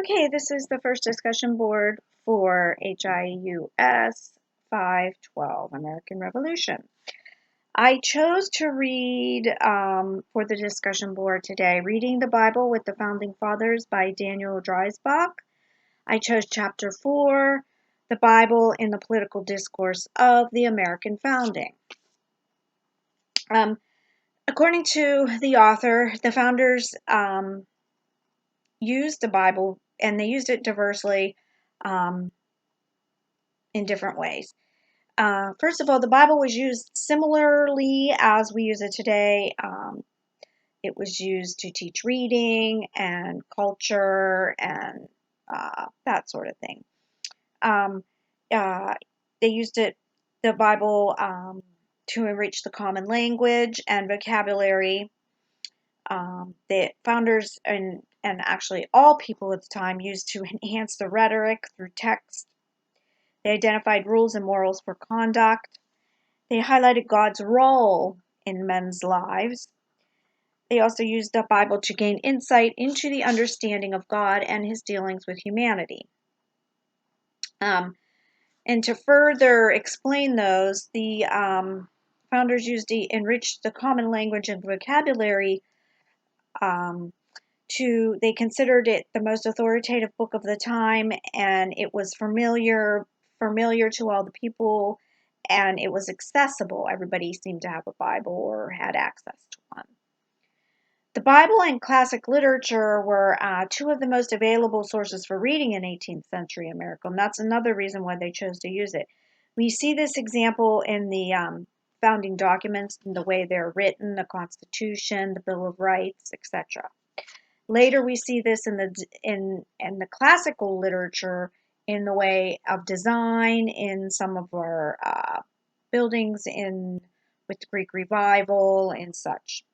Okay, this is the first discussion board for HIUS 512, American Revolution. I chose to read for the discussion board today, Reading the Bible with the Founding Fathers by Daniel Dreisbach. I chose chapter 4, The Bible in the Political Discourse of the American Founding. According to the author, the founders used the Bible, and they used it diversely in different ways. First of all, the Bible was used similarly as we use it today. It was used to teach reading and culture and that sort of thing. They used the Bible, to enrich the common language and vocabulary. The founders and actually all people at the time used to enhance the rhetoric through text. They identified rules and morals for conduct. They highlighted God's role in men's lives. They also used the Bible to gain insight into the understanding of God and his dealings with humanity. And to further explain those, the founders used to enrich the common language and vocabulary. They considered it the most authoritative book of the time, and it was familiar to all the people, and it was accessible. Everybody seemed to have a Bible or had access to one. The Bible and classic literature were two of the most available sources for reading in 18th century America, and that's another reason why they chose to use it. We see this example in the founding documents, in the way they're written, the Constitution, the Bill of Rights, etc. Later, we see this in the classical literature in the way of design in some of our buildings with the Greek Revival and such.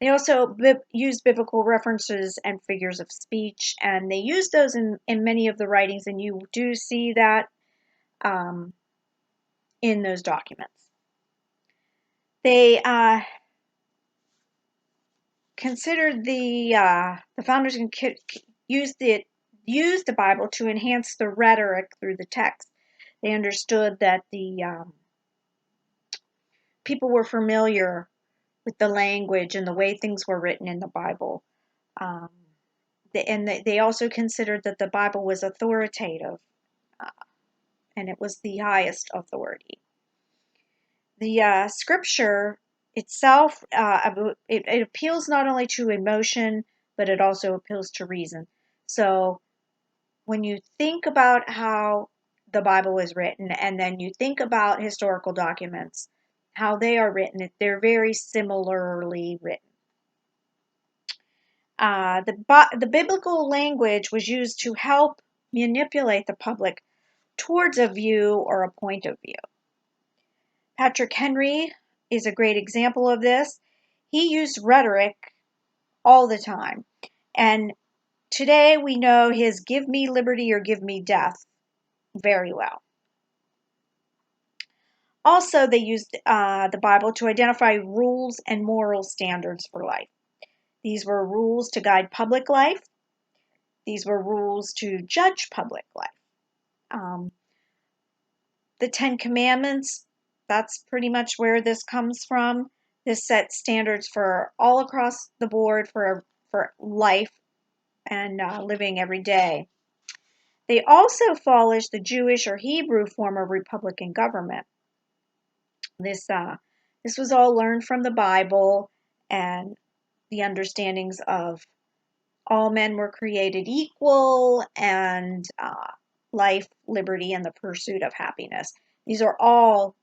They also use biblical references and figures of speech, and they use those in many of the writings, and you do see that in those documents. They considered the founders used the Bible to enhance the rhetoric through the text. They understood that the people were familiar with the language and the way things were written in the Bible. They also considered that the Bible was authoritative, and it was the highest authority. The scripture itself, it appeals not only to emotion, but it also appeals to reason. So when you think about how the Bible is written, and then you think about historical documents, how they are written, they're very similarly written. The biblical language was used to help manipulate the public towards a view or a point of view. Patrick Henry is a great example of this. He used rhetoric all the time. And today we know his "give me liberty or give me death" very well. Also, they used the Bible to identify rules and moral standards for life. These were rules to guide public life. These were rules to judge public life. The Ten Commandments, that's pretty much where this comes from. This sets standards for all across the board for life and living every day. They also abolished the Jewish or Hebrew form of republican government. This was all learned from the Bible and the understandings of all men were created equal, and life, liberty, and the pursuit of happiness. These are all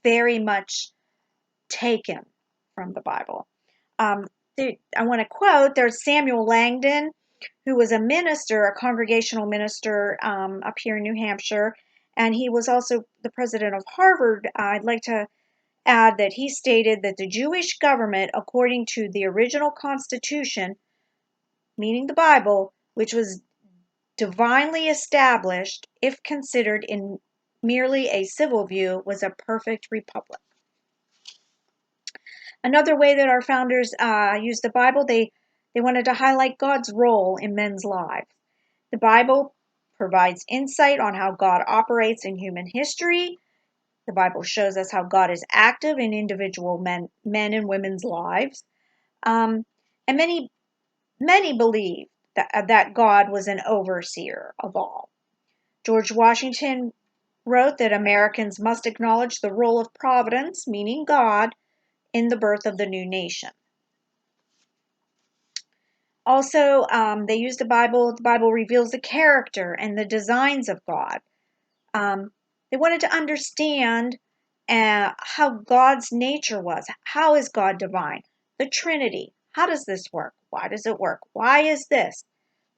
very much taken from the Bible. I want to quote, there's Samuel Langdon, who was a minister, a congregational minister up here in New Hampshire, and he was also the president of Harvard. I'd like to add that he stated that the Jewish government, according to the original Constitution, meaning the Bible, which was divinely established, if considered in merely a civil view, was a perfect republic. Another way that our founders used the Bible, they They wanted to highlight God's role in men's lives. The Bible provides insight on how God operates in human history. The Bible shows us how God is active in individual men and women's lives. And many believe that God was an overseer of all. George Washington wrote that Americans must acknowledge the role of providence, meaning God, in the birth of the new nation. Also, they use the Bible. The Bible reveals the character and the designs of God. They wanted to understand how God's nature was. How is God divine? The Trinity. How does this work? Why does it work? Why is this?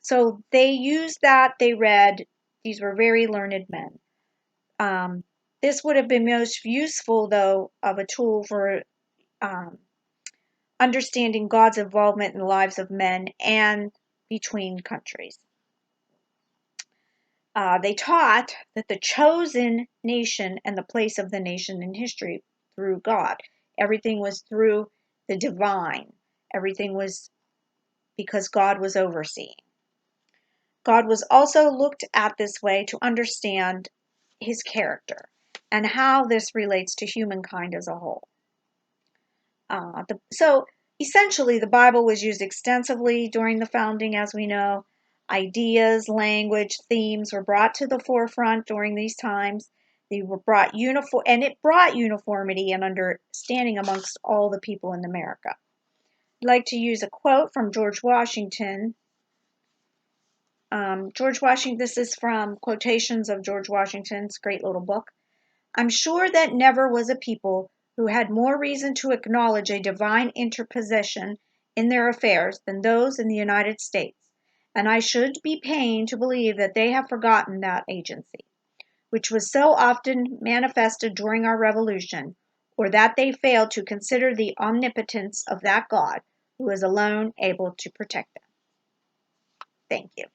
So they used that. They read. These were very learned men. This would have been most useful, though, of a tool for understanding God's involvement in the lives of men and between countries. They taught that the chosen nation and the place of the nation in history through God. Everything was through the divine. Everything was because God was overseeing. God was also looked at this way to understand his character and how this relates to humankind as a whole. So essentially, the Bible was used extensively during the founding, as we know. Ideas, language, themes were brought to the forefront during these times. They were brought and it brought uniformity and understanding amongst all the people in America. I'd like to use a quote from George Washington. This is from Quotations of George Washington's great little book. I'm sure that never was a people who had more reason to acknowledge a divine interposition in their affairs than those in the United States, and I should be pained to believe that they have forgotten that agency, which was so often manifested during our Revolution, or that they failed to consider the omnipotence of that God who is alone able to protect them. Thank you.